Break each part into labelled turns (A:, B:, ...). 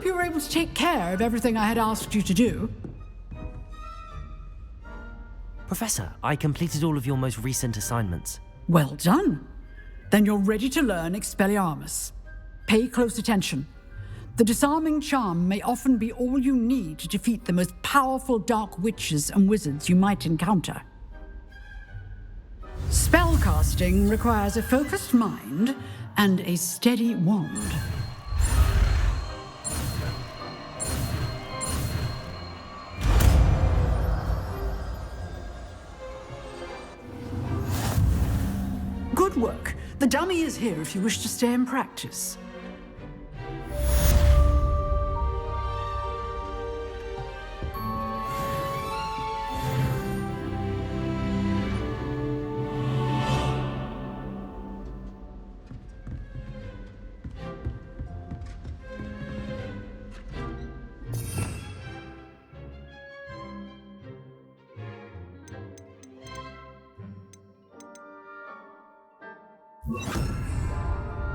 A: hope you were able to take care of everything I had asked you to do.
B: Professor, I completed all of your most recent assignments.
A: Well done. Then you're ready to learn Expelliarmus. Pay close attention. The disarming charm may often be all you need to defeat the most powerful dark witches and wizards you might encounter. Spellcasting requires a focused mind and a steady wand. Good work. The dummy is here if you wish to stay and practice.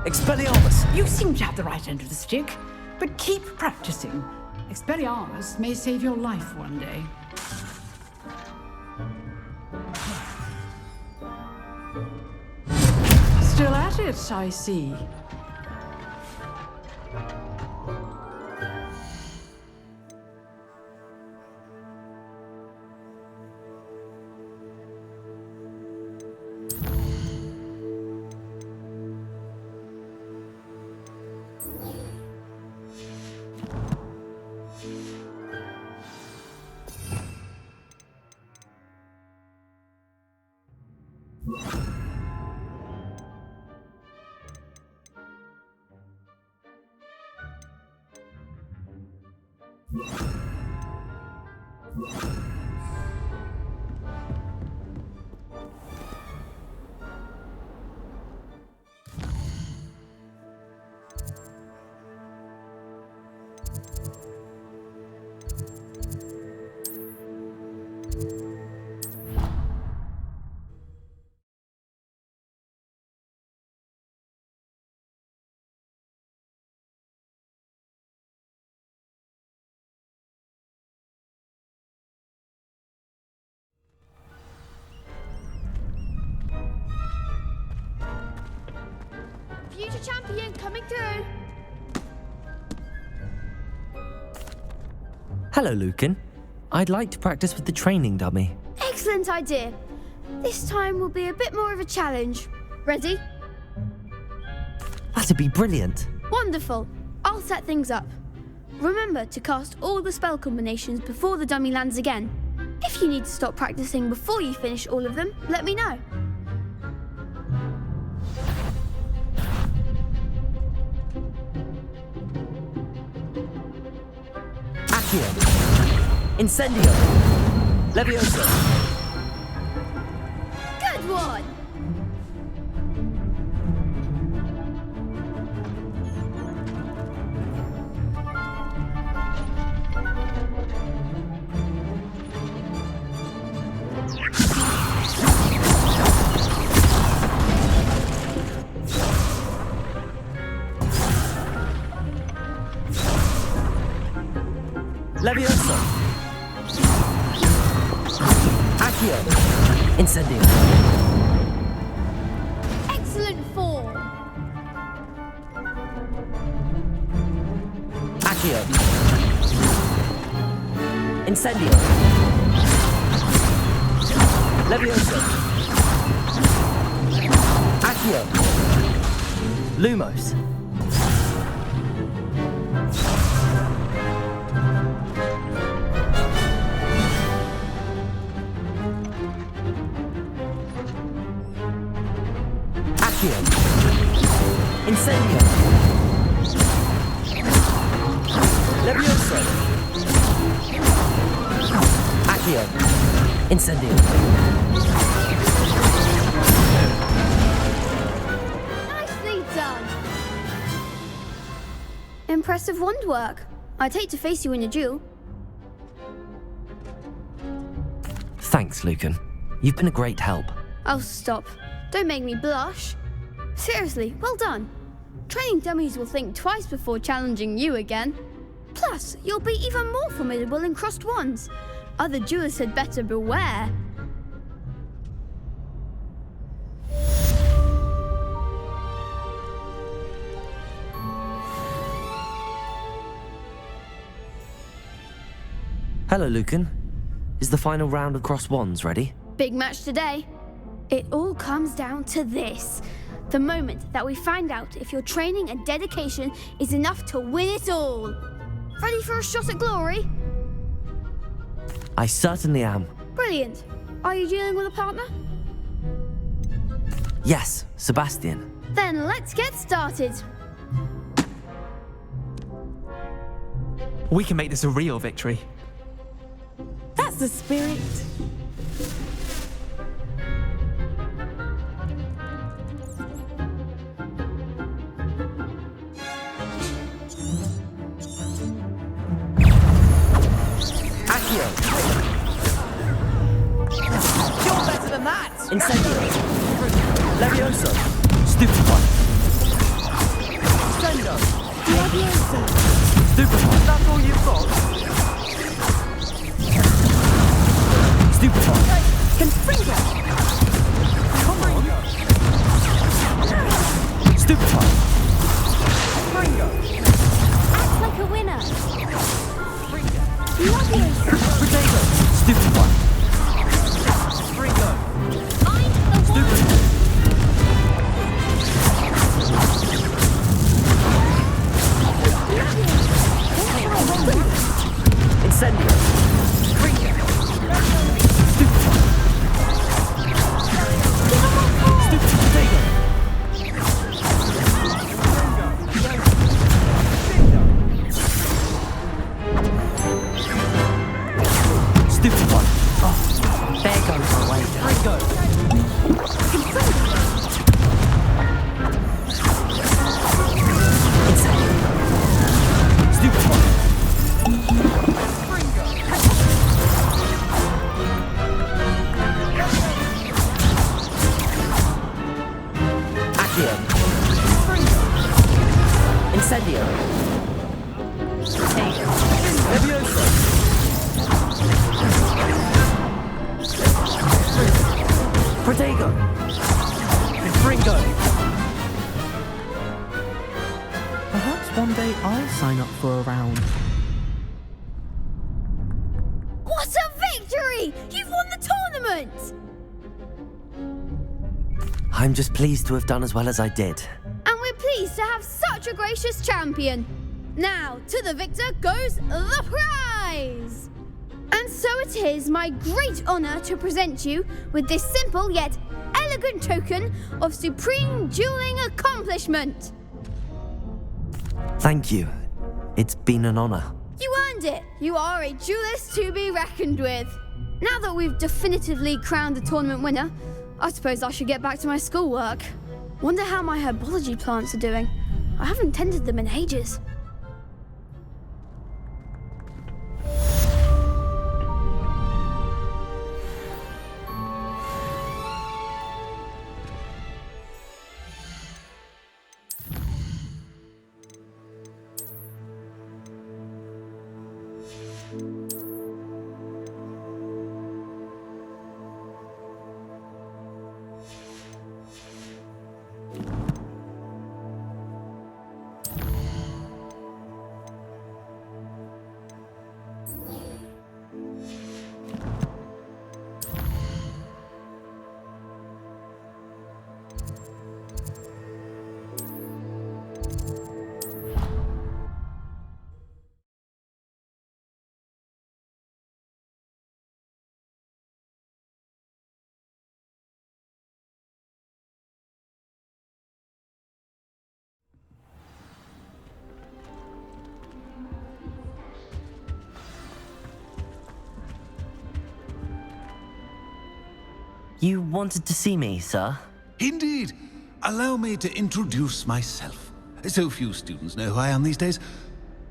B: Expelliarmus!
A: You seem to have the right end of the stick, but keep practicing. Expelliarmus may save your life one day. Still at it, I see.
C: Future champion coming through.
B: Hello, Lucan. I'd like to practice with the training dummy.
C: Excellent idea. This time will be a bit more of a challenge. Ready?
B: That'd be brilliant.
C: Wonderful. I'll set things up. Remember to cast all the spell combinations before the dummy lands again. If you need to stop practicing before you finish all of them, let me know.
B: Accio. Incendio. Levioso.
C: Good one!
B: Levioso. Accio. Incendio.
C: Excellent form!
B: Accio. Incendio. Levioso. Accio. Lumos. Accio. Incendio. Levioso. Accio. Incendio.
C: Nicely done! Impressive wand work. I'd hate to face you in a duel.
B: Thanks, Lucan. You've been a great help.
C: Oh, stop. Don't make me blush. Seriously, well done. Training dummies will think twice before challenging you again. Plus, you'll be even more formidable in crossed wands. Other duelists had better beware.
B: Hello, Lucan. Is the final round of cross wands ready?
C: Big match today. It all comes down to this. The moment that we find out if your training and dedication is enough to win it all. Ready for a shot at glory?
B: I certainly am.
C: Brilliant. Are you dealing with a partner?
B: Yes, Sebastian.
C: Then let's get started.
D: We can make this a real victory.
E: That's the spirit.
B: Accio!
E: You're better than that.
B: Incendio! Levioso! Stupefy!
E: Sendo.
B: Stupefy!
E: That's all you've got.
B: Stupefy!
E: Confringo. Come on.
B: Stupefy!
E: Confringo.
C: Act like a winner.
B: Potato! Stupefy!
E: Confringo.
C: I'm the one.
B: Incendio!
E: Confringo.
B: Stupefy! Stupefy! Potato! Stupefy! Oh, there goes my way.
E: Confringo.
B: Stupefy! Accio! Incendio! Levioso! Protego!
E: Confringo. Perhaps one day I'll sign up for a round.
C: What a victory! You've won the tournament!
B: I'm just pleased to have done as well as I did.
C: And we're pleased to have such a gracious champion. Now, to the victor goes the prize! And so it is my great honour to present you with this simple yet elegant token of supreme dueling accomplishment.
B: Thank you. It's been an honor.
C: You earned it. You are a duelist to be reckoned with. Now that we've definitively crowned the tournament winner, I suppose I should get back to my schoolwork. Wonder how my herbology plants are doing. I haven't tended them in ages.
B: You wanted to see me, sir?
F: Indeed. Allow me to introduce myself. So few students know who I am these days.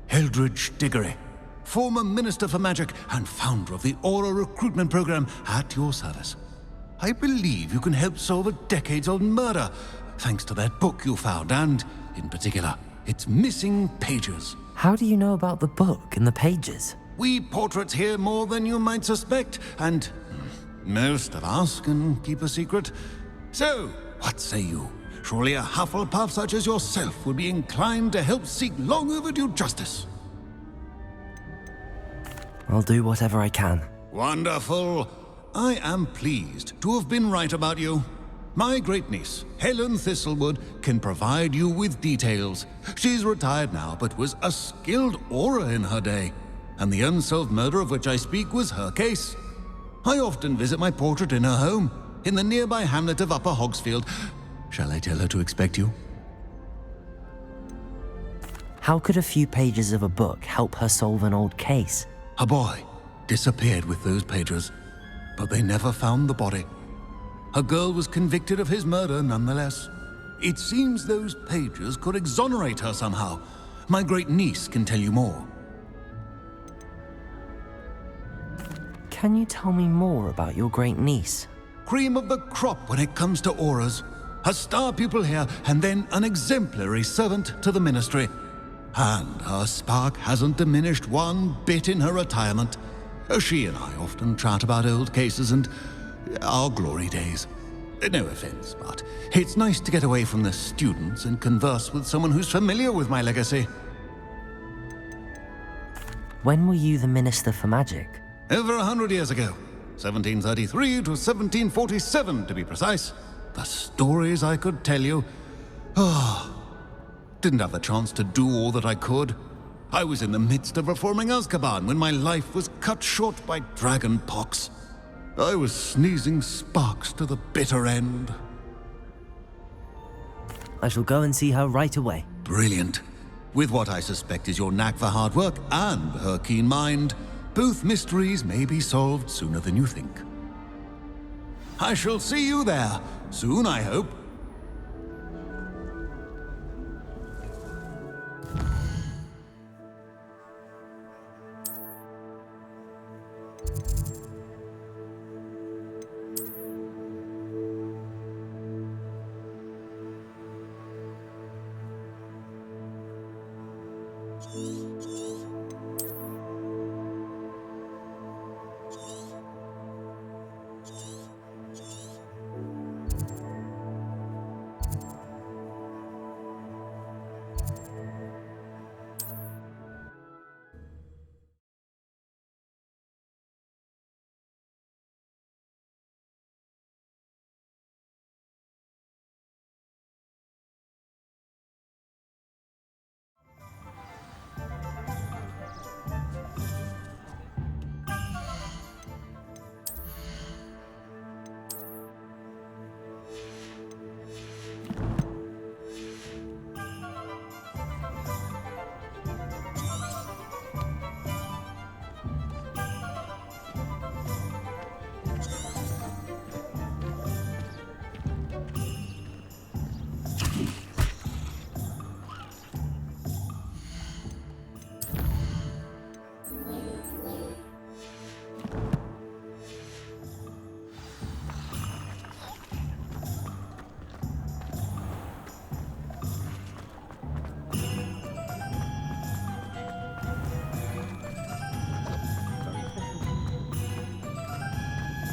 F: Eldridge Diggory, former Minister for Magic and founder of the Aura Recruitment Program at your service. I believe you can help solve a decades-old murder, thanks to that book you found, and, in particular, its missing pages.
B: How do you know about the book and the pages?
F: We portraits hear more than you might suspect, and most of us can keep a secret. So, what say you? Surely a Hufflepuff such as yourself would be inclined to help seek long overdue justice.
B: I'll do whatever I can.
F: Wonderful. I am pleased to have been right about you. My great-niece, Helen Thistlewood, can provide you with details. She's retired now, but was a skilled aura in her day. And the unsolved murder of which I speak was her case. I often visit my portrait in her home, in the nearby hamlet of Upper Hogsfield. Shall I tell her to expect you?
B: How could a few pages of a book help her solve an old case?
F: A boy disappeared with those pages, but they never found the body. A girl was convicted of his murder nonetheless. It seems those pages could exonerate her somehow. My great-niece can tell you more.
B: Can you tell me more about your great-niece?
F: Cream of the crop when it comes to auras. A star pupil here, and then an exemplary servant to the ministry. And her spark hasn't diminished one bit in her retirement. She and I often chat about old cases and our glory days. No offense, but it's nice to get away from the students and converse with someone who's familiar with my legacy.
B: When were you the Minister for Magic?
F: Over 100 years ago. 1733 to 1747, to be precise. The stories I could tell you. Didn't have the chance to do all that I could. I was in the midst of reforming Azkaban when my life was cut short by dragon pox. I was sneezing sparks to the bitter end.
B: I shall go and see her right away.
F: Brilliant. With what I suspect is your knack for hard work and her keen mind, both mysteries may be solved sooner than you think. I shall see you there, soon I hope.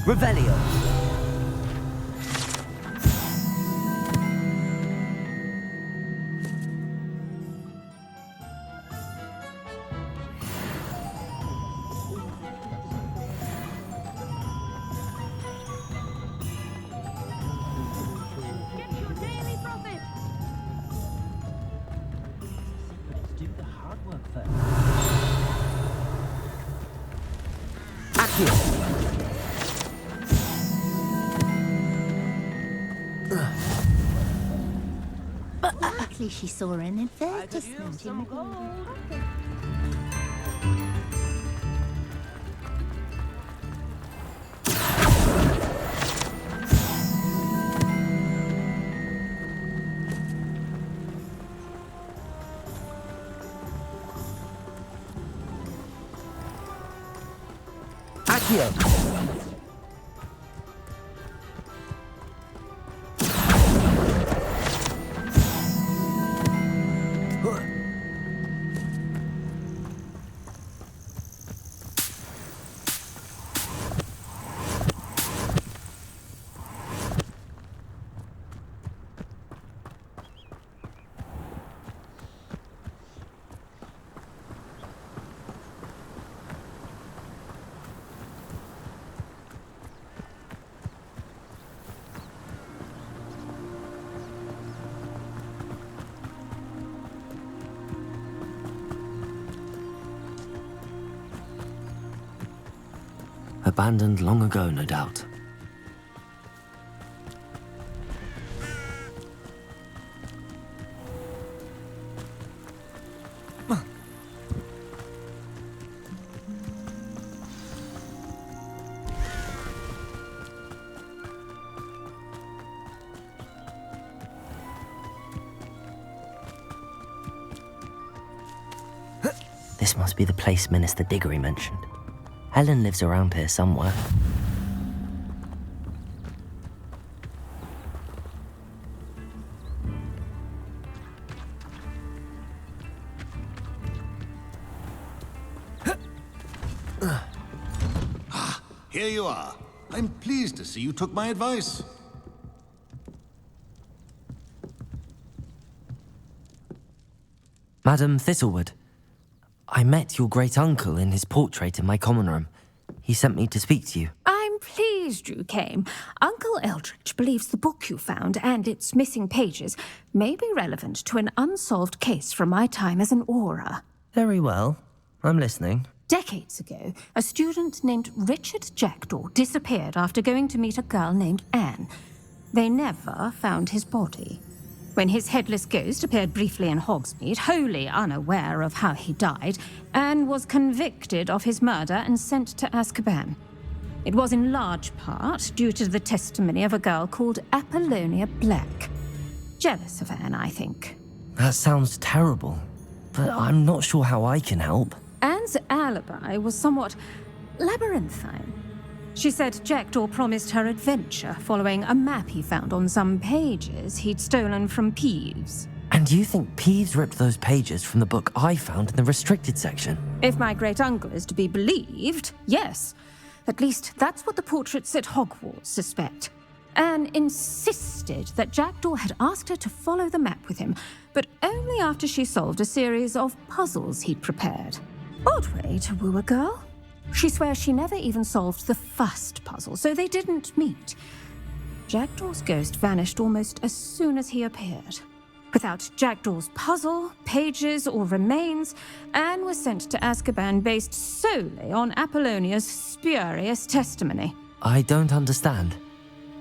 B: Revelio.
E: Do the hard work first.
B: Accio.
D: Luckily she saw an advertisement in
B: Accio. Abandoned long ago, no doubt. This must be the place Minister Diggory mentioned. Helen lives around here somewhere.
F: Here you are. I'm pleased to see you took my advice.
B: Madam Thistlewood, I met your great-uncle in his portrait in my common room. He sent me to speak to you.
G: I'm pleased you came. Uncle Eldridge believes the book you found and its missing pages may be relevant to an unsolved case from my time as an aura.
B: Very well. I'm listening.
G: Decades ago, a student named Richard Jackdaw disappeared after going to meet a girl named Anne. They never found his body. When his headless ghost appeared briefly in Hogsmeade, wholly unaware of how he died, Anne was convicted of his murder and sent to Azkaban. It was in large part due to the testimony of a girl called Apollonia Black. Jealous of Anne, I think.
B: That sounds terrible, but I'm not sure how I can help.
G: Anne's alibi was somewhat labyrinthine. She said Jackdaw promised her adventure following a map he found on some pages he'd stolen from Peeves.
B: And you think Peeves ripped those pages from the book I found in the restricted section?
G: If my great-uncle is to be believed, yes. At least that's what the portraits at Hogwarts suspect. Anne insisted that Jackdaw had asked her to follow the map with him, but only after she solved a series of puzzles he'd prepared. Odd way to woo a girl. She swears she never even solved the first puzzle, so they didn't meet. Jackdaw's ghost vanished almost as soon as he appeared. Without Jackdaw's puzzle, pages, or remains, Anne was sent to Azkaban based solely on Apollonia's spurious testimony.
B: I don't understand.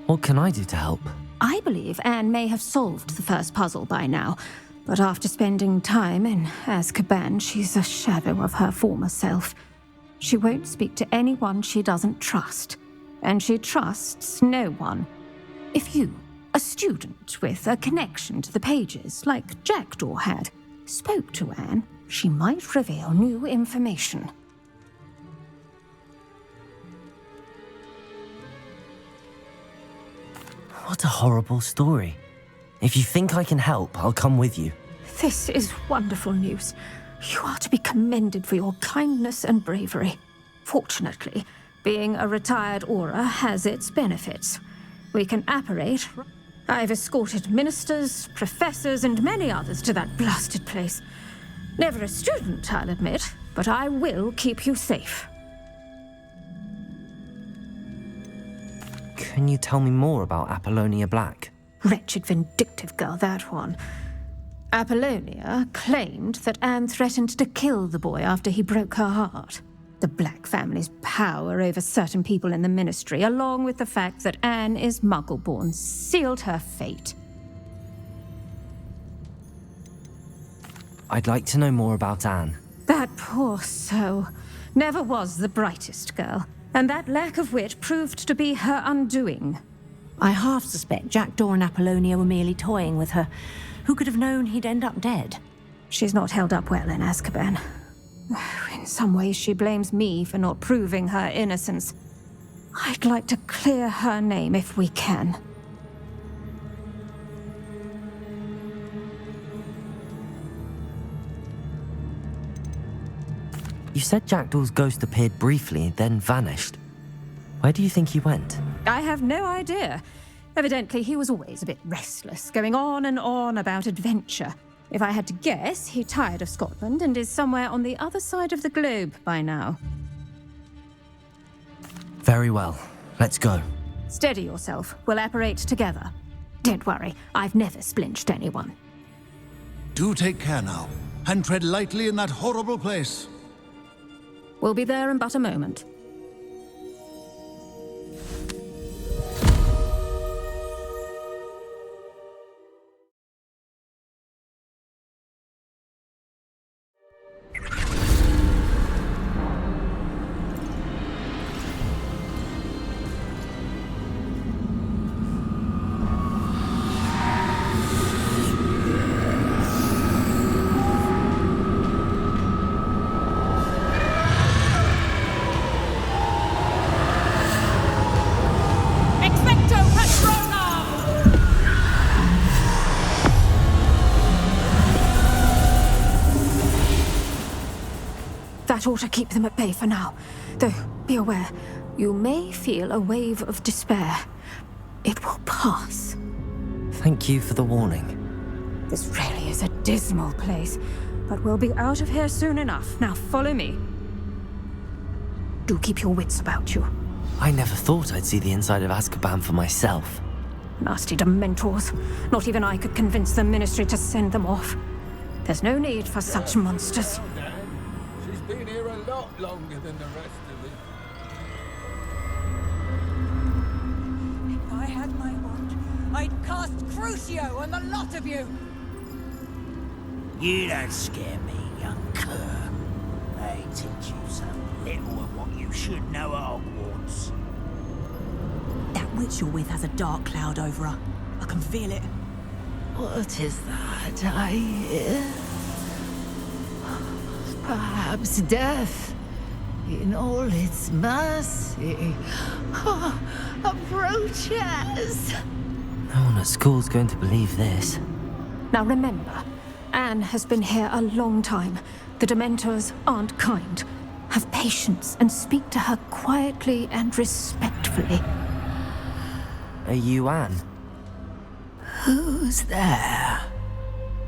B: What can I do to help?
G: I believe Anne may have solved the first puzzle by now, but after spending time in Azkaban, she's a shadow of her former self. She won't speak to anyone she doesn't trust, and she trusts no one. If you, a student with a connection to the pages, like Jackdaw had, spoke to Anne, she might reveal new information.
B: What a horrible story. If you think I can help, I'll come with you.
G: This is wonderful news. You are to be commended for your kindness and bravery. Fortunately, being a retired aura has its benefits. We can apparate. I've escorted ministers, professors, and many others to that blasted place. Never a student, I'll admit, but I will keep you safe.
B: Can you tell me more about Apollonia Black?
G: Wretched, vindictive girl, that one. Apollonia claimed that Anne threatened to kill the boy after he broke her heart. The Black family's power over certain people in the ministry, along with the fact that Anne is Muggle-born, sealed her fate.
B: I'd like to know more about Anne.
G: That poor soul never was the brightest girl, and that lack of wit proved to be her undoing.
H: I half suspect Jackdaw and Apollonia were merely toying with her. Who could have known he'd end up dead?
G: She's not held up well in Azkaban. In some ways, she blames me for not proving her innocence. I'd like to clear her name if we can.
B: You said Jackdaw's ghost appeared briefly, then vanished. Where do you think he went?
G: I have no idea. Evidently, he was always a bit restless, going on and on about adventure. If I had to guess, he tired of Scotland and is somewhere on the other side of the globe by now.
B: Very well. Let's go.
G: Steady yourself. We'll apparate together. Don't worry, I've never splinched anyone.
F: Do take care now, and tread lightly in that horrible place.
G: We'll be there in but a moment. That ought to keep them at bay for now. Though, be aware, you may feel a wave of despair. It will pass.
B: Thank you for the warning.
G: This really is a dismal place, but we'll be out of here soon enough. Now follow me. Do keep your wits about you.
B: I never thought I'd see the inside of Azkaban for myself.
G: Nasty Dementors. Not even I could convince the Ministry to send them off. There's no need for such monsters.
I: She's been here a lot longer than the rest of it.
J: If I had my wand, I'd cast Crucio on the lot of you!
K: You don't scare me, young cur. They teach you so little of what you should know at Hogwarts.
J: That witch you're with has a dark cloud over her. I can feel it.
L: What is that I hear? Perhaps death, in all its mercy, approaches.
B: No one at school's going to believe this.
G: Now remember, Anne has been here a long time. The Dementors aren't kind. Have patience and speak to her quietly and respectfully.
B: Are you Anne?
L: Who's there?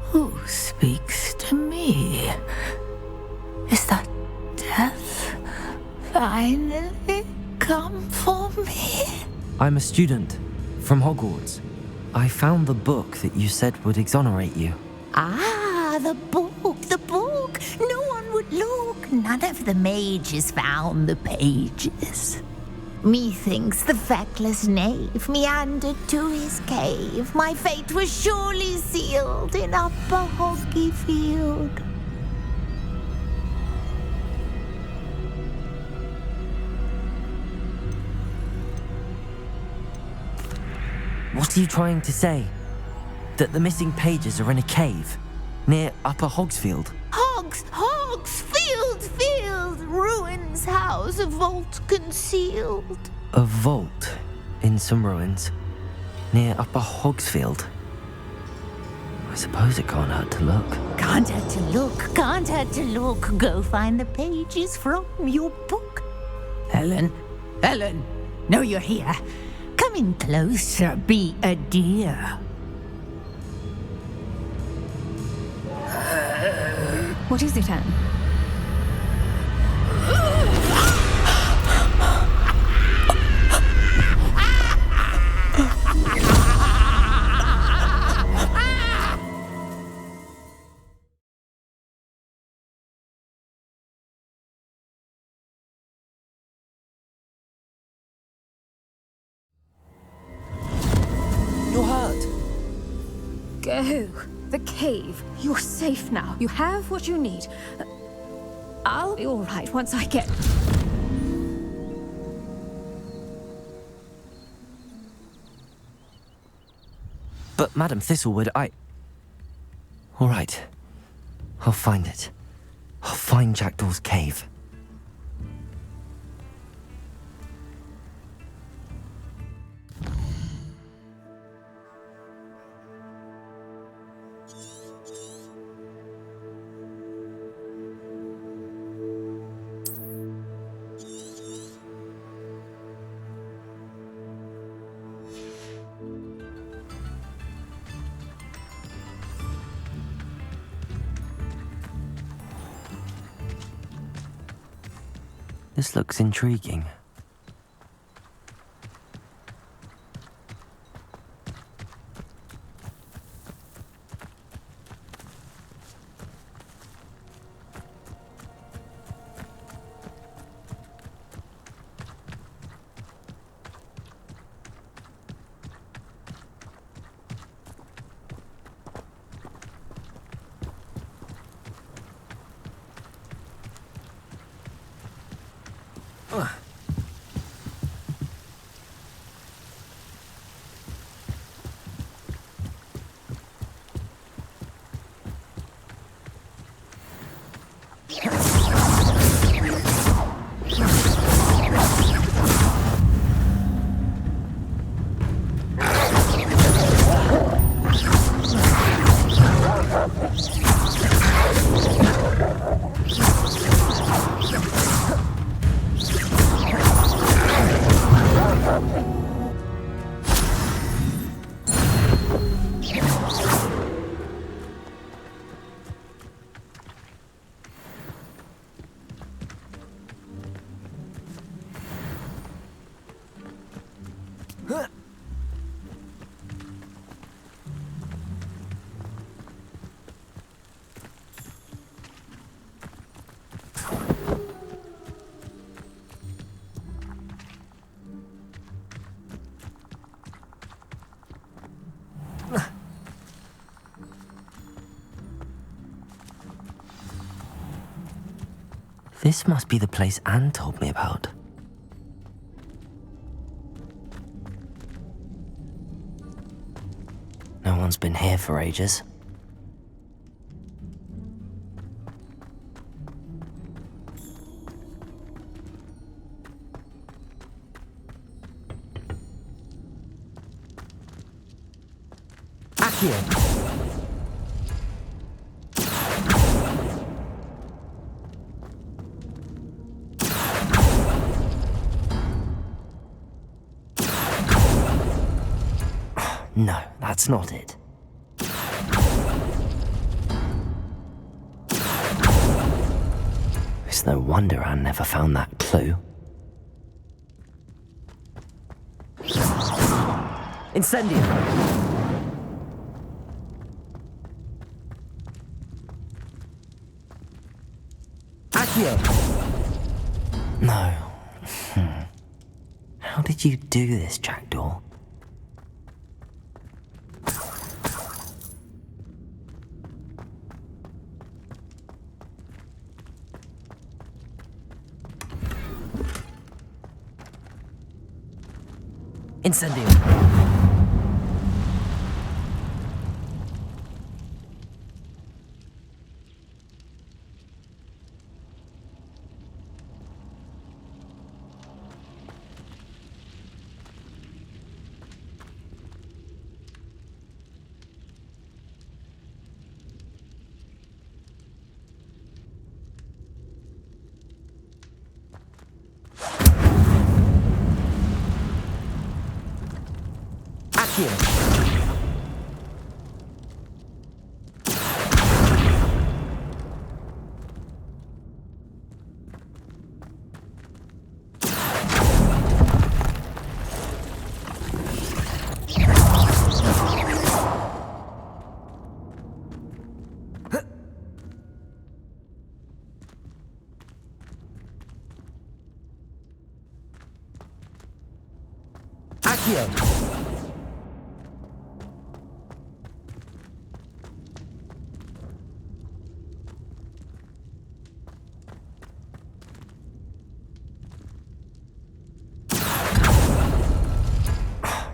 L: Who speaks to me? Is that death finally come for me?
B: I'm a student from Hogwarts. I found the book that you said would exonerate you.
D: Ah, the book. No one would look. None of the mages found the pages. Methinks the feckless knave meandered to his cave. My fate was surely sealed in Upper Hoggyfield.
B: What are you trying to say? That the missing pages are in a cave near Upper Hogsfield?
D: Field, ruins house, a vault concealed.
B: A vault in some ruins near Upper Hogsfield. I suppose it can't hurt to look.
D: Can't hurt to look. Go find the pages from your book. Helen, know you're here. Come in closer, be a dear.
G: What is it, Anne?
B: You're hurt.
G: Go. The cave. You're safe now. You have what you need. I'll be all right once I get...
B: But Madam Thistlewood, All right. I'll find it. I'll find Jackdaw's cave. This looks intriguing. This must be the place Anne told me about. No one's been here for ages. Accio! No, that's not it. It's no wonder Anne never found that clue. Incendio! Accio! No. How did you do this, Jackdaw? Incendio!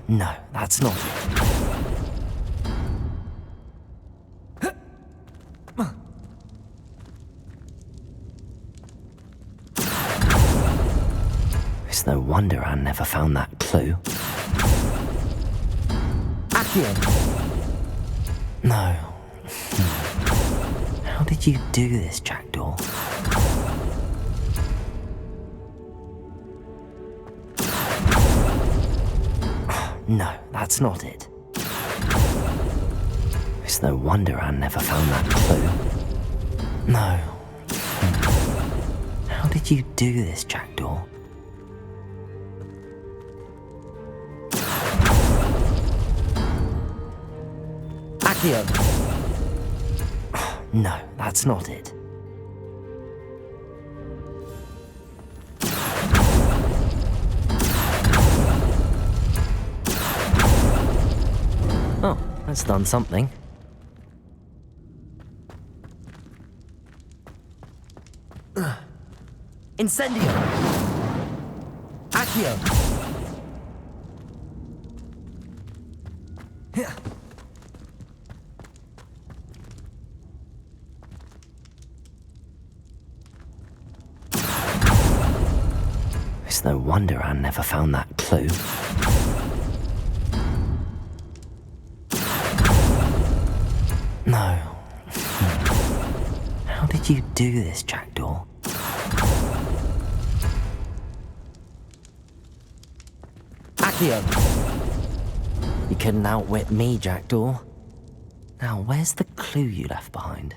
B: No, that's not it. It's no wonder Anne never found that clue. Accio! No. How did you do this, Jackdaw? No, that's not it. It's no wonder Anne never found that clue. No. How did you do this, Jackdaw? Accio! No, that's not it. Oh, that's done something. Incendio! Accio! It's no wonder Anne never found that clue. No. How did you do this, Jackdaw? Accio! You couldn't outwit me, Jackdaw. Now, where's the clue you left behind?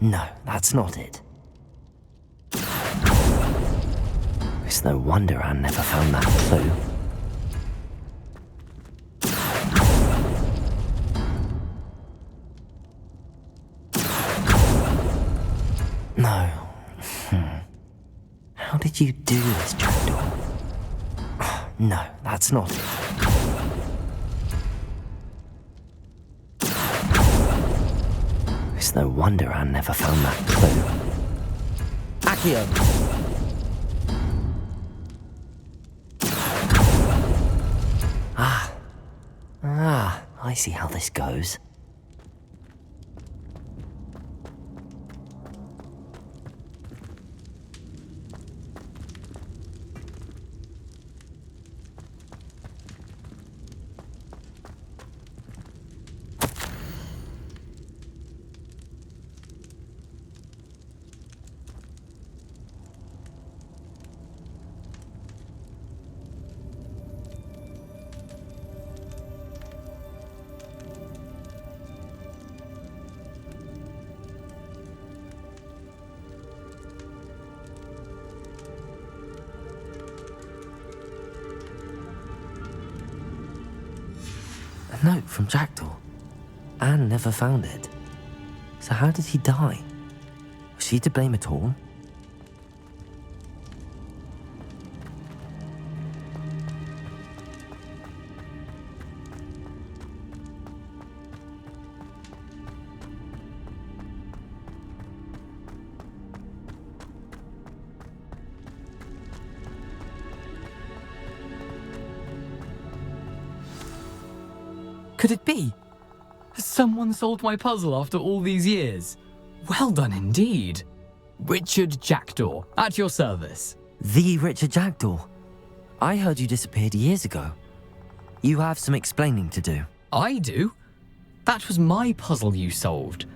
B: No, that's not it. It's no wonder Anne never found that clue. No. How did you do this, Jackdaw? No, that's not it. It's no wonder Anne never found that clue. Accio! I see how this goes. A note from Jackdaw. Anne never found it. So how did he die? Was she to blame at all?
M: Could it be? Has someone solved my puzzle after all these years? Well done indeed. Richard Jackdaw, at your service.
B: The Richard Jackdaw? I heard you disappeared years ago. You have some explaining to do.
M: I do? That was my puzzle you solved.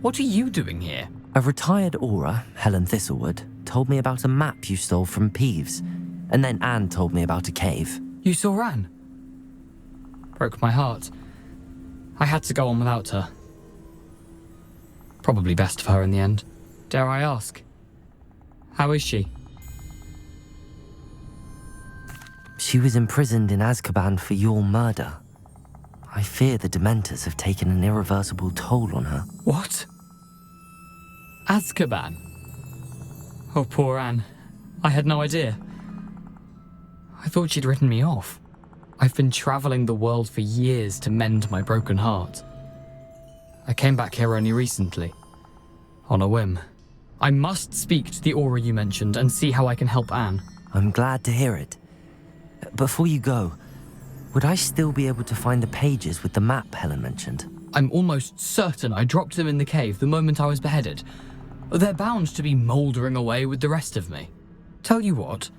M: What are you doing here?
B: A retired Aura, Helen Thistlewood, told me about a map you stole from Peeves, and then Anne told me about a cave.
M: You saw Anne? Broke my heart. I had to go on without her. Probably best for her in the end. Dare I ask? How is she?
B: She was imprisoned in Azkaban for your murder. I fear the Dementors have taken an irreversible toll on her.
M: What? Azkaban? Oh, poor Anne. I had no idea. I thought she'd written me off. I've been travelling the world for years to mend my broken heart. I came back here only recently, on a whim. I must speak to the Aura you mentioned and see how I can help Anne.
B: I'm glad to hear it. Before you go, would I still be able to find the pages with the map Helen mentioned?
M: I'm almost certain I dropped them in the cave the moment I was beheaded. They're bound to be mouldering away with the rest of me. Tell you what,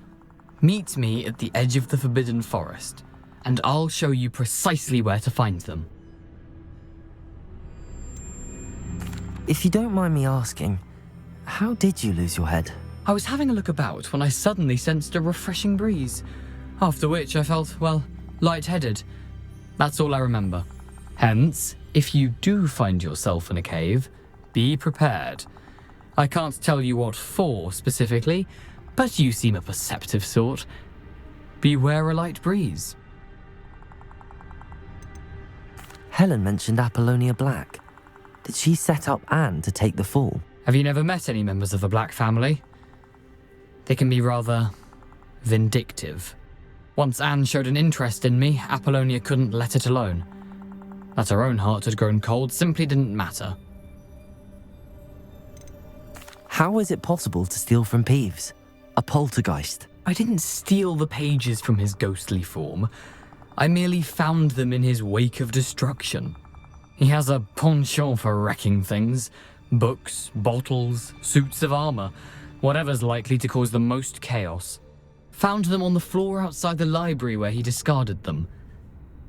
M: meet me at the edge of the Forbidden Forest, and I'll show you precisely where to find them.
B: If you don't mind me asking, how did you lose your head?
M: I was having a look about when I suddenly sensed a refreshing breeze, after which I felt, well, lightheaded. That's all I remember. Hence, if you do find yourself in a cave, be prepared. I can't tell you what for specifically, but you seem a perceptive sort. Beware a light breeze.
B: Helen mentioned Apollonia Black. Did she set up Anne to take the fall?
M: Have you never met any members of the Black family? They can be rather vindictive. Once Anne showed an interest in me, Apollonia couldn't let it alone. That her own heart had grown cold simply didn't matter.
B: How is it possible to steal from Peeves? A poltergeist?
M: I didn't steal the pages from his ghostly form. I merely found them in his wake of destruction. He has a penchant for wrecking things. Books, bottles, suits of armor, whatever's likely to cause the most chaos. Found them on the floor outside the library where he discarded them.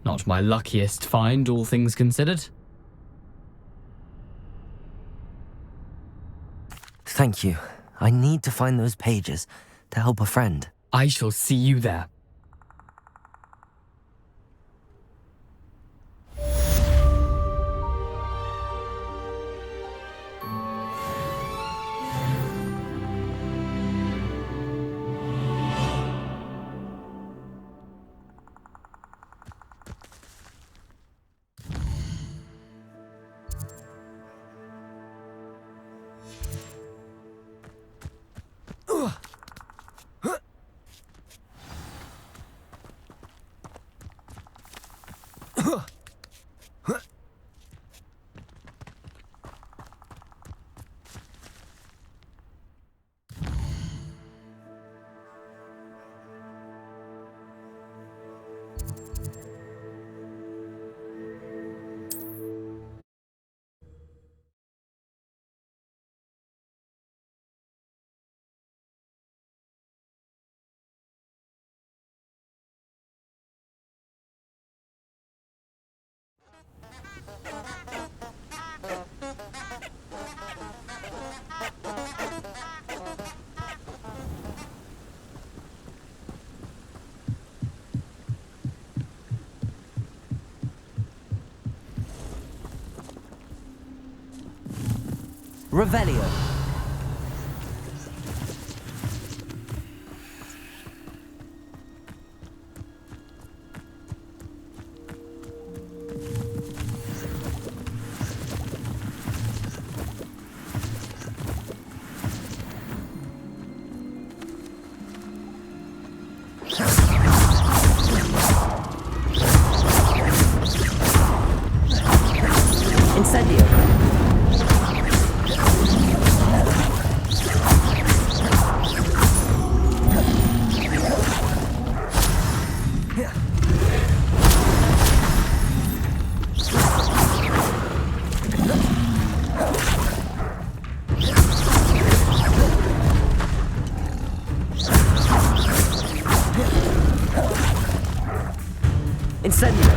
M: Not my luckiest find, all things considered.
B: Thank you. I need to find those pages to help a friend.
M: I shall see you there.
B: Revelio. Incendio. Incendio.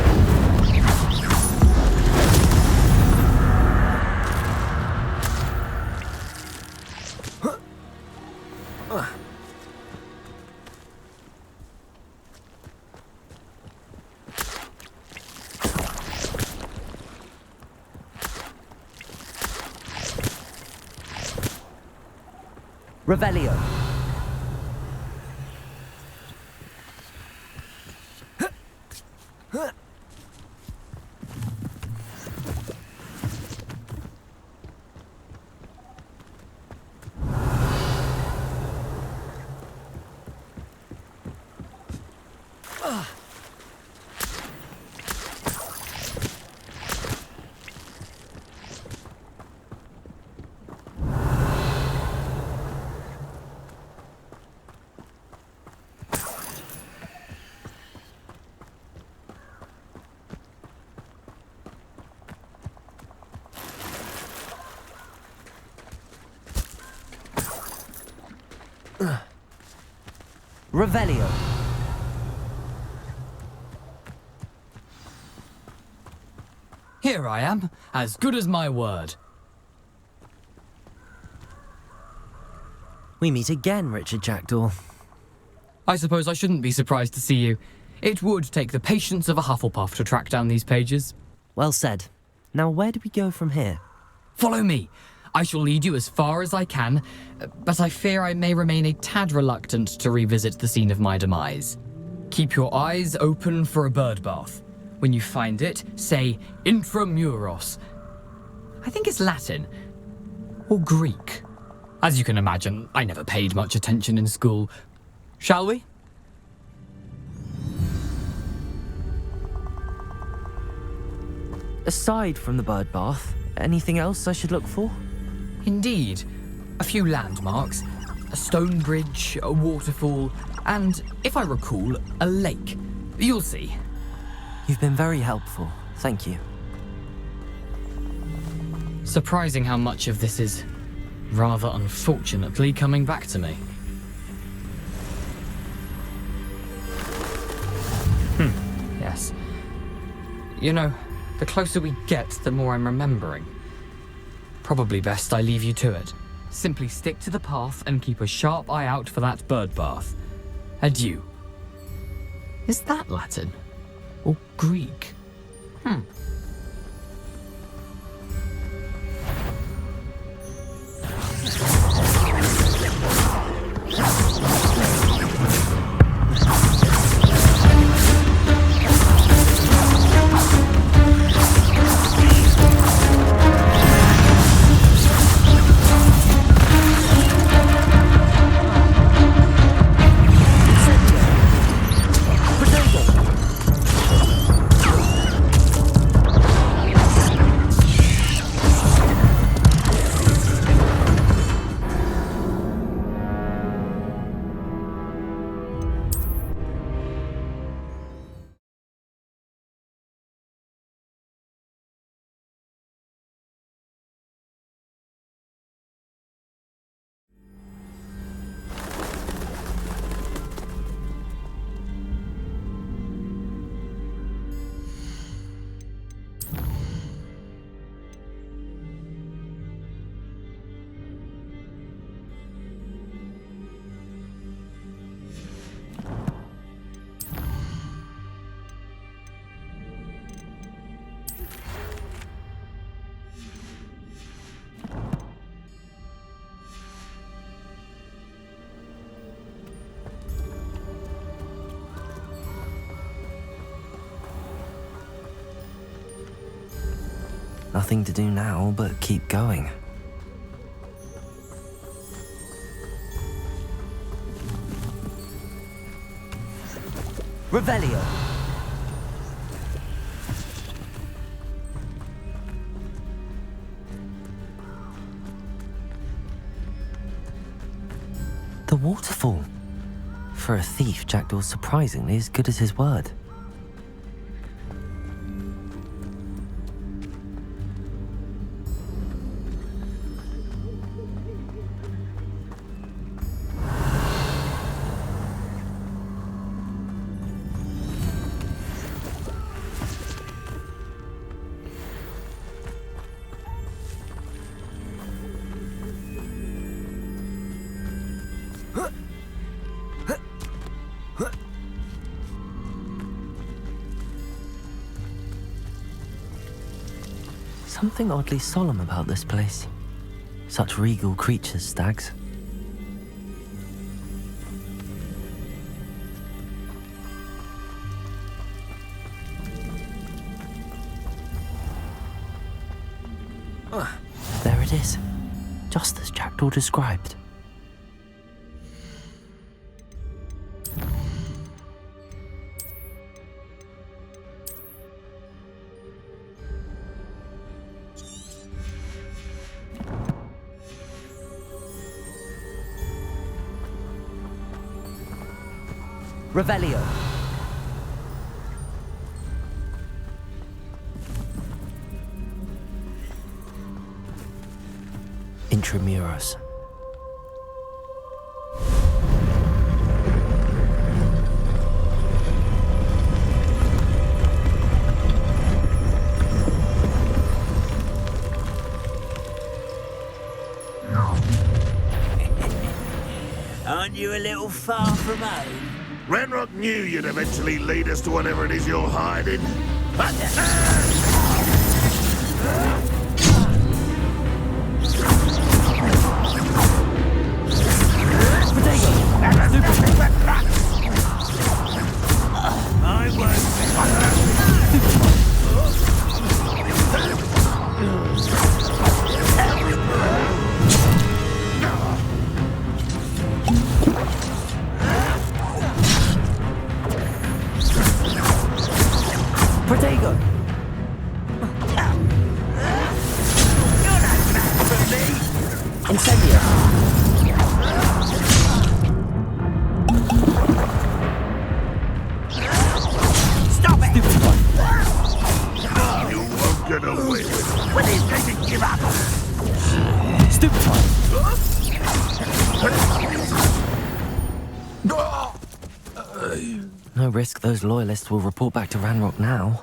B: Revelio. Revelio.
M: Here I am, as good as my word.
B: We meet again, Richard Jackdaw.
M: I suppose I shouldn't be surprised to see you. It would take the patience of a Hufflepuff to track down these pages.
B: Well said. Now where do we go from here?
M: Follow me. I shall lead you as far as I can, but I fear I may remain a tad reluctant to revisit the scene of my demise. Keep your eyes open for a bird bath. When you find it, say intramuros. I think it's Latin. Or Greek. As you can imagine, I never paid much attention in school. Shall we?
B: Aside from the bird bath, anything else I should look for?
M: Indeed. A few landmarks, a stone bridge, a waterfall, and, if I recall, a lake. You'll see.
B: You've been very helpful. Thank you.
M: Surprising how much of this is, rather unfortunately, coming back to me. Yes. You know, the closer we get, the more I'm remembering. Probably best I leave you to it. Simply stick to the path and keep a sharp eye out for that bird bath. Adieu. Is that Latin? Or Greek?
B: Nothing to do now but keep going. Revelio. The waterfall. For a thief, Jackdaw's surprisingly as good as his word. Something oddly solemn about this place. Such regal creatures, stags. There it is, just as Jackdaw described. Revelio. Intramuros.
K: Aren't you a little far from home?
N: Ranrock knew you'd eventually lead us to whatever it is you're hiding.
B: No risk those loyalists will report back to Ranrock now.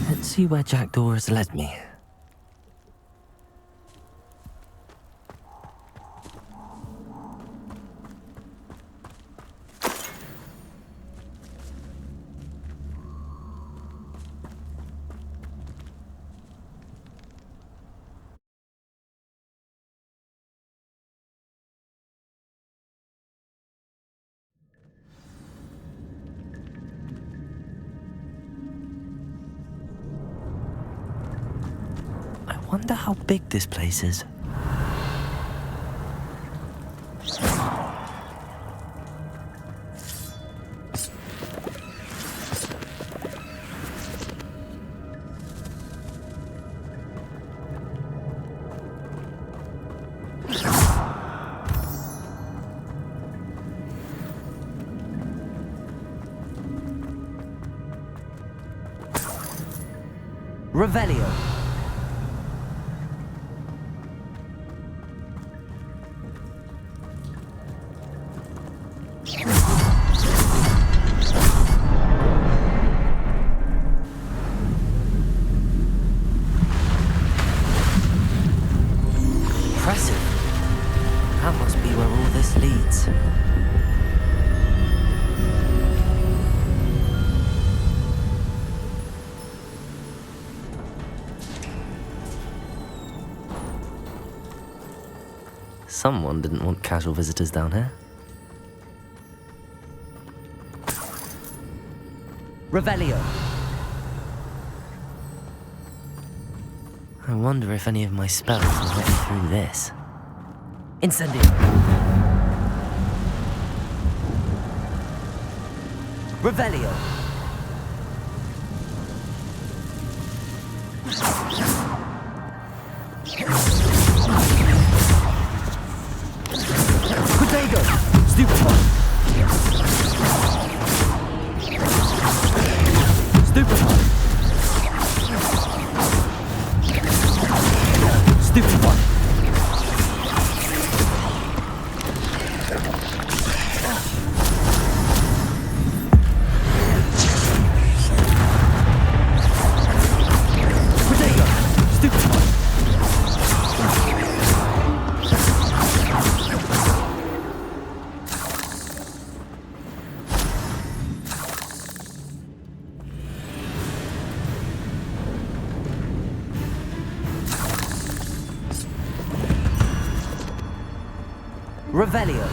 B: Let's see where Jackdaw has led me. I wonder how big this place is. Revelio. Impressive. That must be where all this leads. Someone didn't want casual visitors down here. Revelio. I wonder if any of my spells will help me through this. Incendio! Revelio! Protego! Stupefy! Stupefy! Stupefy! Protego! Stupefy! Revelio.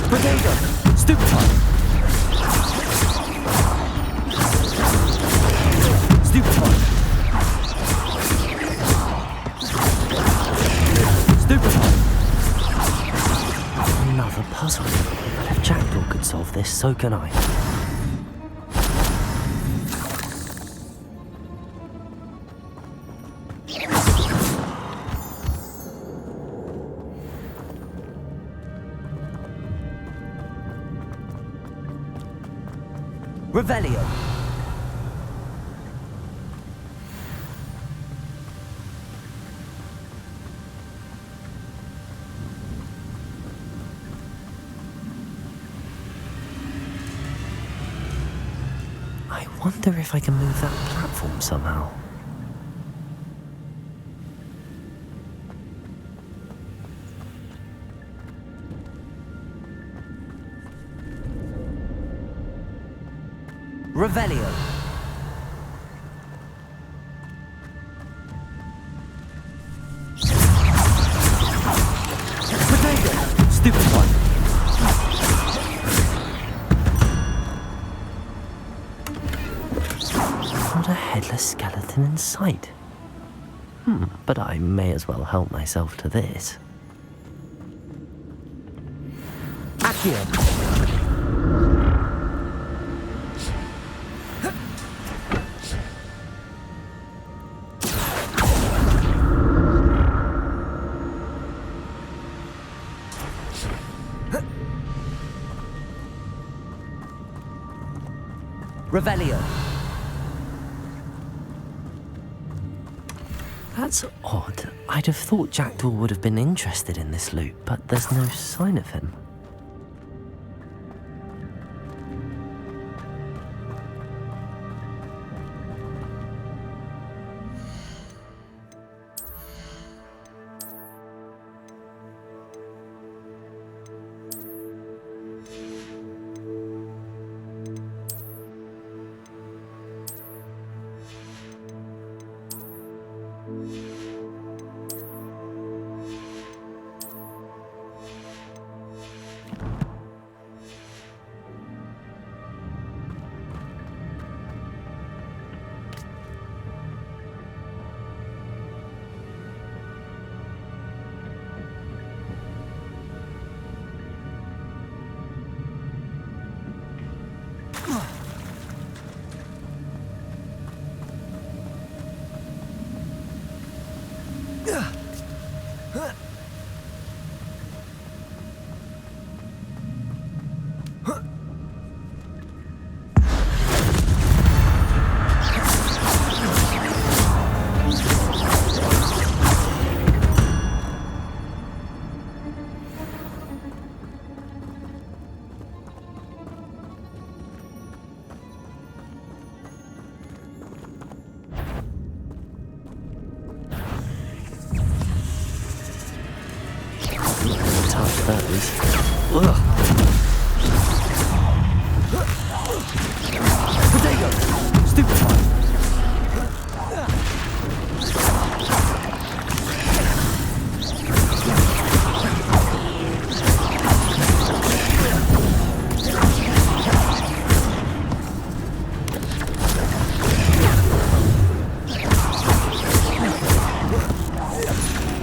B: Protego. Stupefy. Stupefy. Another puzzle. But if Jackdaw could solve this, so can I. Revelio. I wonder if I can move that platform somehow. Revelio. Protego. Stupefy. Not a headless skeleton in sight. But I may as well help myself to this. Accio. Revelio. That's odd. I'd have thought Jackdaw would have been interested in this loot, but there's no sign of him.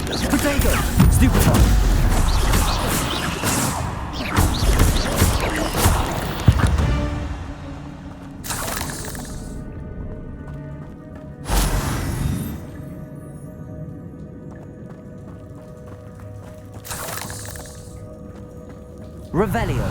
B: Potato! Stupefy! Revelio.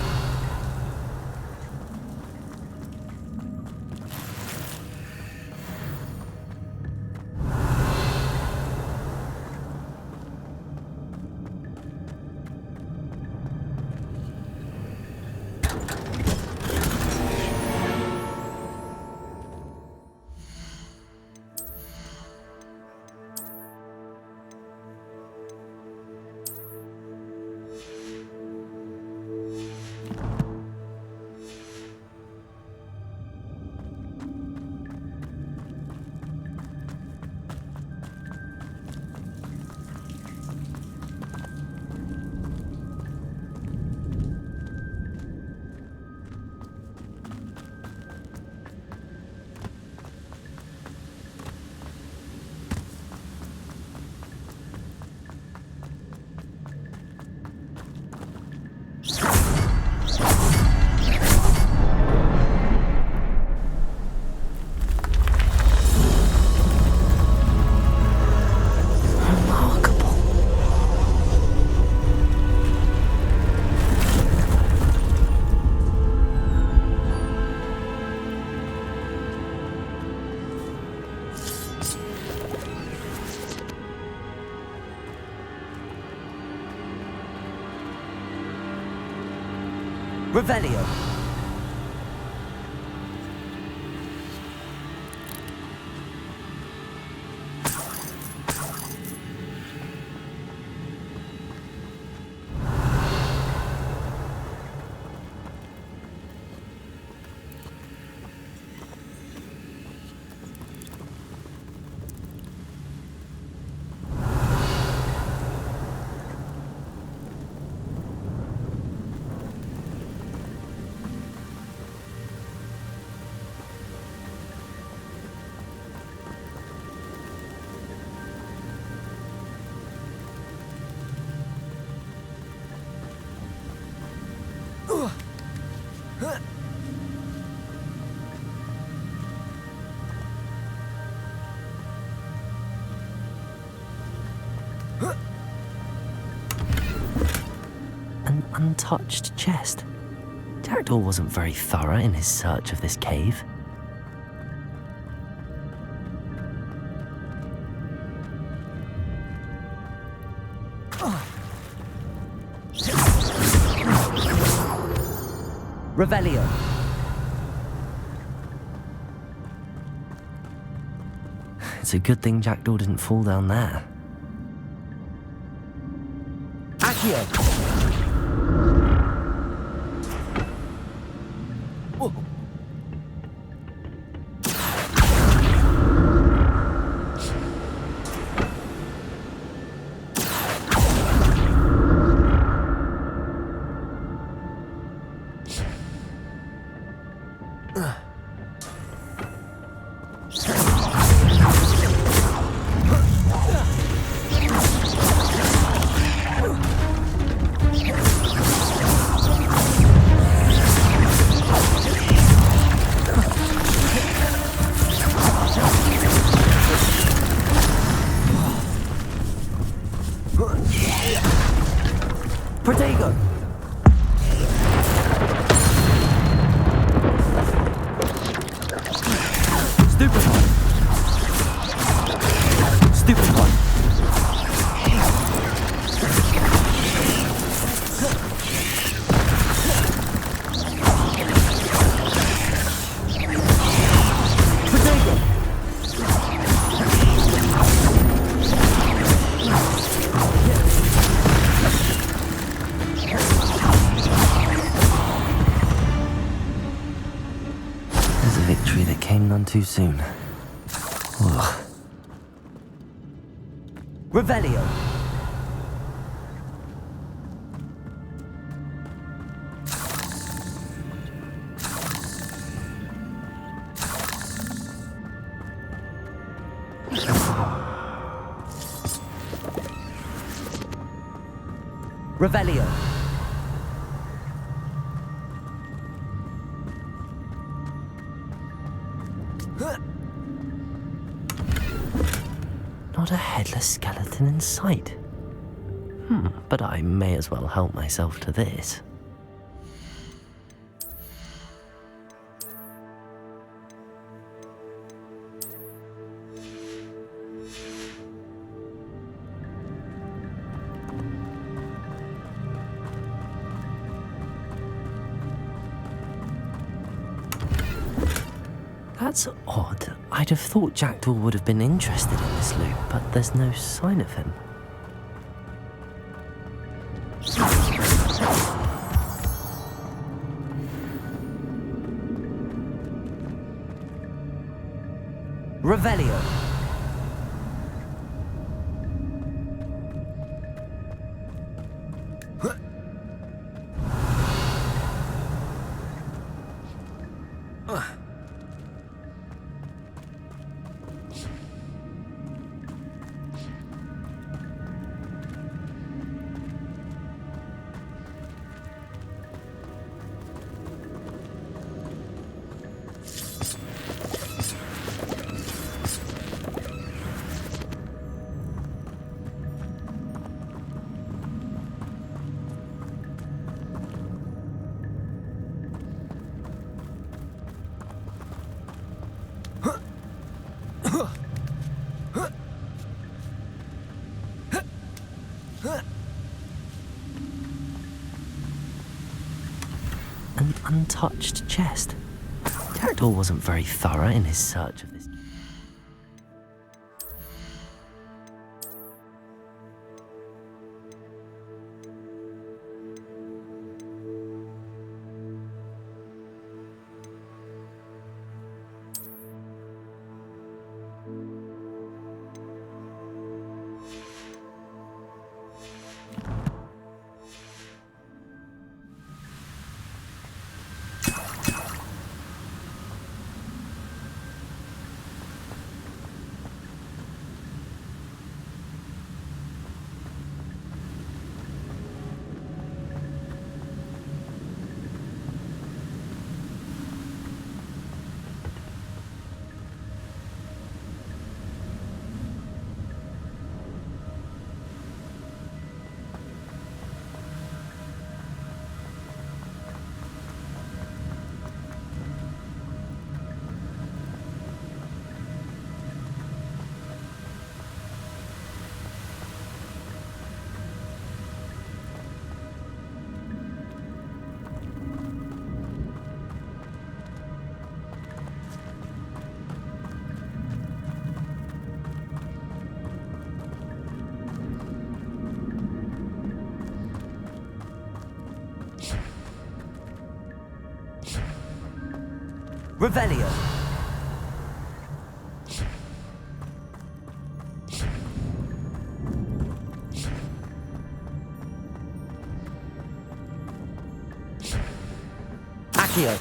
B: Revelio. An untouched chest. Jackdaw wasn't very thorough in his search of this cave. Revelio. It's a good thing Jackdaw didn't fall down there. Accio! Protego! Stupid one! Stupid one! Victory that came none too soon. Ugh. Revelio! Revelio. Not a headless skeleton in sight. But I may as well help myself to this. That's odd. I'd have thought Jackdaw would have been interested in this loot, but there's no sign of him. Revelio. An untouched chest. Jackdaw wasn't very thorough in his search of this. Revelio. Accio.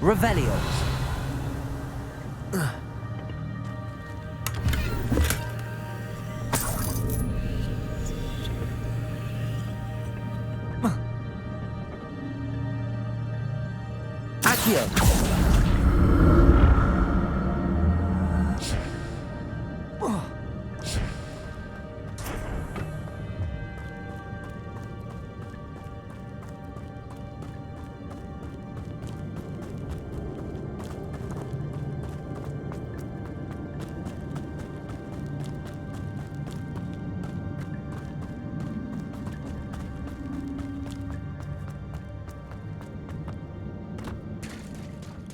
B: Revelio. Accio.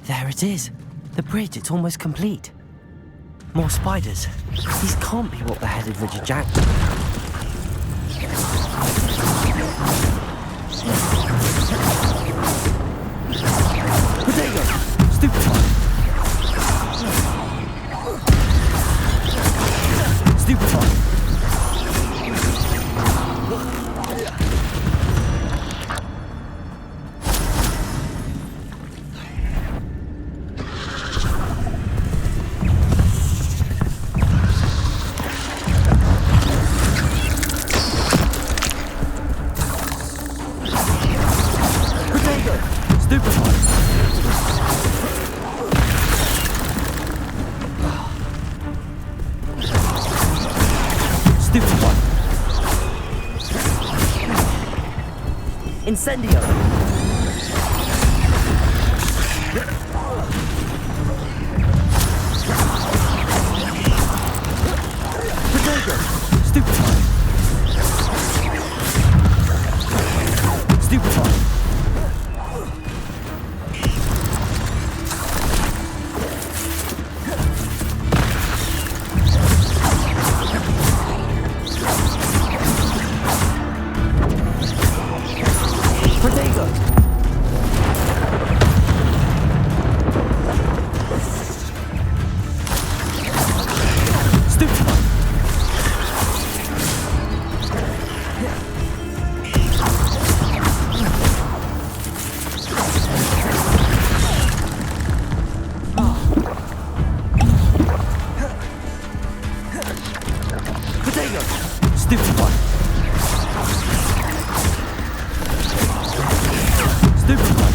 B: There it is. The bridge, it's almost complete. More spiders. These can't be what beheaded Richard Jack. Potato! Stupefy! Stupefy!
E: Stupefy. Stupefy.
B: Incendio.
E: Protego. Stupefy. Stupefy.
B: Protego.
E: Stupefy.
B: Protego.
E: Stupefy. Stupefy.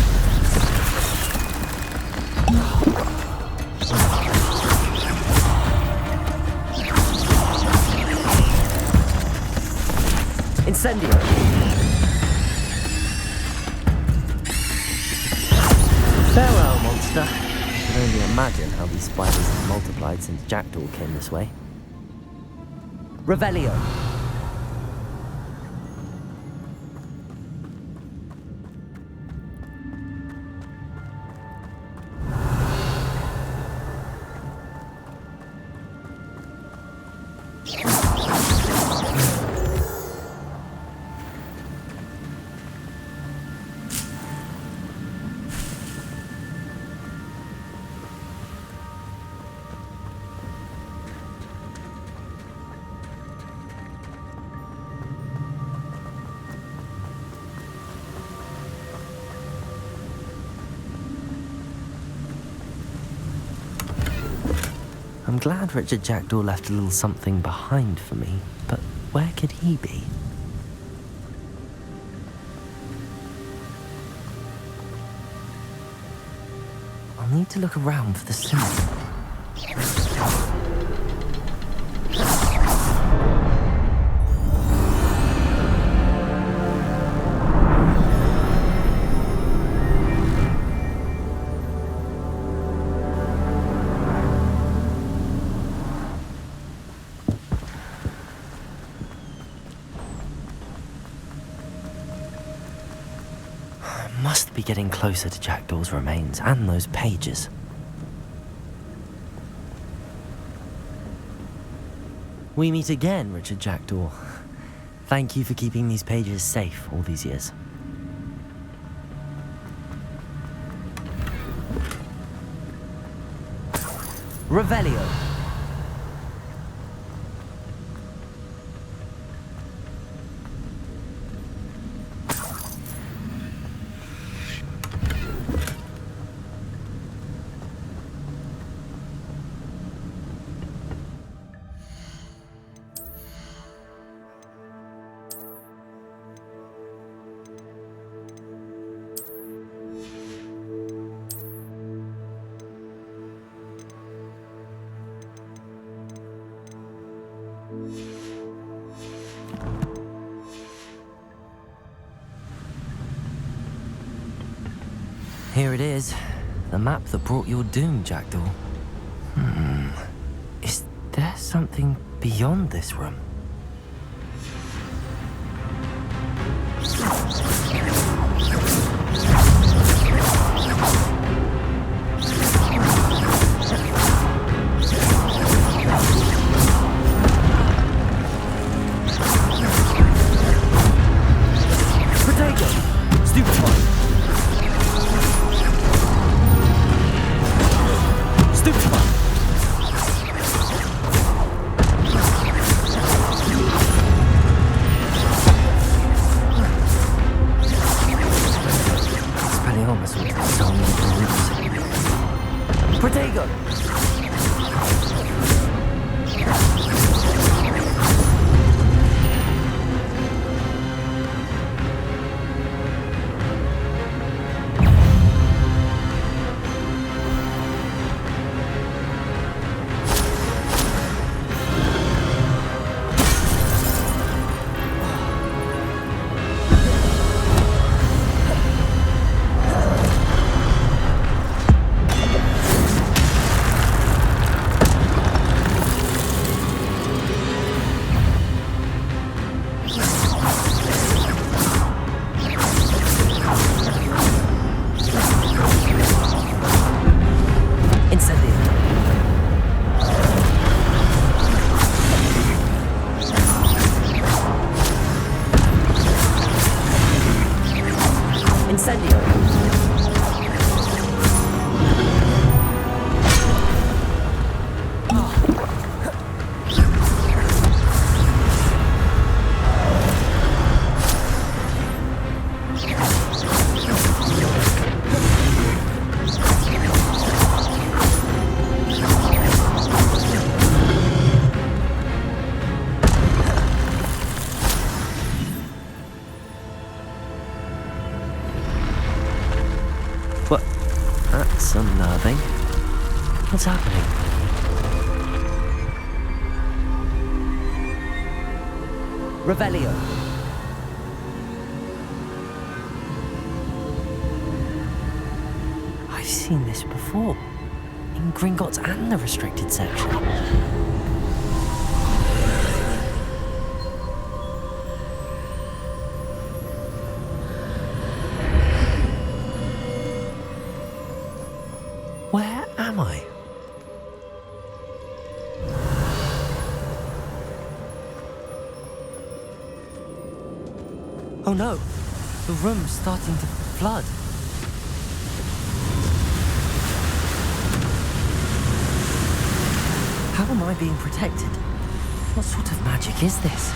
B: Incendio. Farewell, monster. I can only imagine how these spiders have multiplied since Jackdaw came this way. Revelio. I'm glad Richard Jackdaw left a little something behind for me, but where could he be? I'll need to look around for the symbol. Must be getting closer to Jackdaw's remains and those pages. We meet again, Richard Jackdaw. Thank you for keeping these pages safe all these years. Revelio. Here it is, the map that brought your doom, Jackdaw. Is there something beyond this room? Protego! Stupefy! Stupefy! Incendio! What? That's unnerving. What's happening? Revelio. I've seen this before. In Gringotts and the restricted section. Where am I? Oh no, the room's starting to flood. How am I being protected? What sort of magic is this?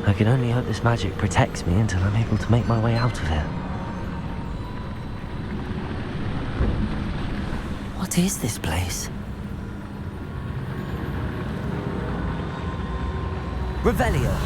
B: I can only hope this magic protects me until I'm able to make my way out of here. What is this place? Revelio.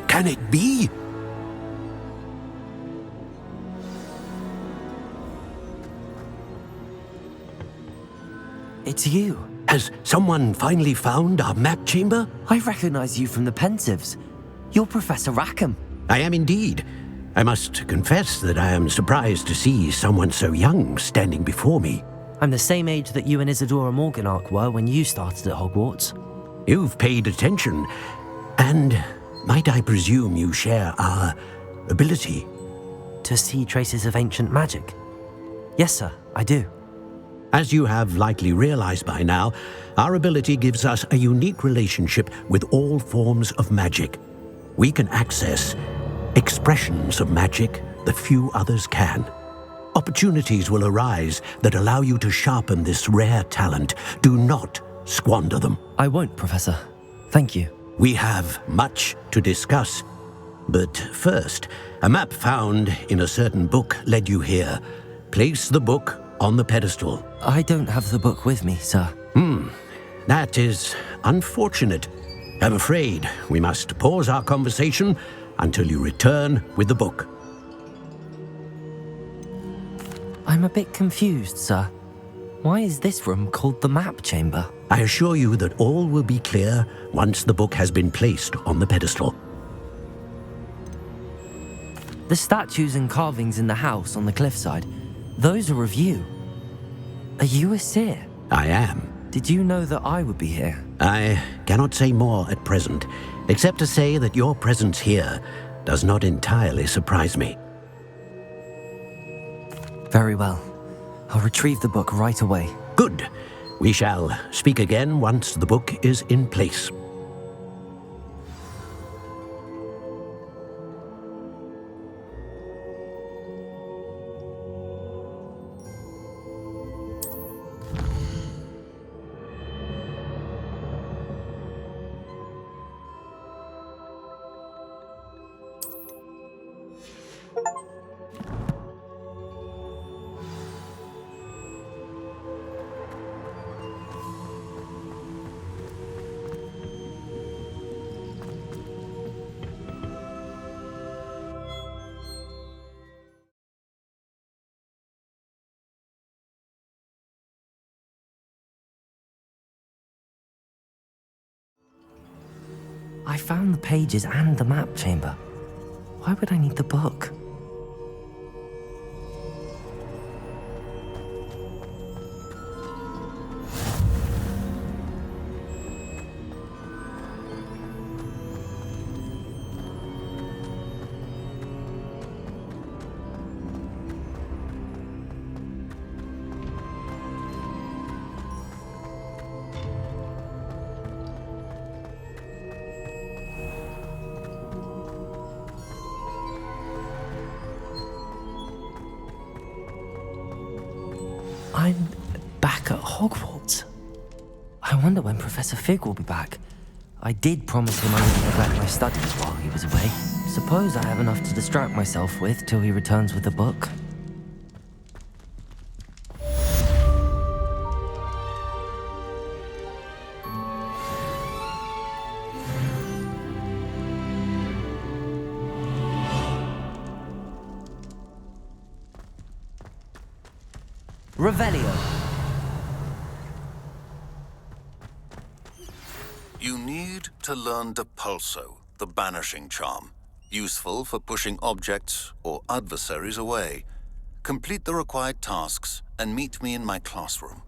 F: Can it be?
B: It's you.
O: Has someone finally found our map chamber?
B: I recognize you from the Pensives. You're Professor Rackham.
O: I am indeed. I must confess that I am surprised to see someone so young standing before me.
B: I'm the same age that you and Isadora Morganach were when you started at Hogwarts.
O: You've paid attention, and might I presume you share our ability?
B: To see traces of ancient magic? Yes, sir, I do.
O: As you have likely realized by now, our ability gives us a unique relationship with all forms of magic. We can access expressions of magic that few others can. Opportunities will arise that allow you to sharpen this rare talent. Do not squander them.
B: I won't, Professor. Thank you.
O: We have much to discuss. But first, a map found in a certain book led you here. Place the book on the pedestal.
B: I don't have the book with me, sir.
O: That is unfortunate. I'm afraid we must pause our conversation until you return with the book.
B: I'm a bit confused, sir. Why is this room called the map chamber?
O: I assure you that all will be clear once the book has been placed on the pedestal.
B: The statues and carvings in the house on the cliffside, those are of you. Are you a seer?
O: I am.
B: Did you know that I would be here?
O: I cannot say more at present, except to say that your presence here does not entirely surprise me.
B: Very well. I'll retrieve the book right away.
O: Good. We shall speak again once the book is in place.
B: I found the pages and the map chamber. Why would I need the book? I'm back at Hogwarts. I wonder when Professor Fig will be back. I did promise him I wouldn't neglect my studies while he was away. Suppose I have enough to distract myself with till he returns with the book. Revelio.
F: You need to learn Depulso, the banishing charm. Useful for pushing objects or adversaries away. Complete the required tasks and meet me in my classroom.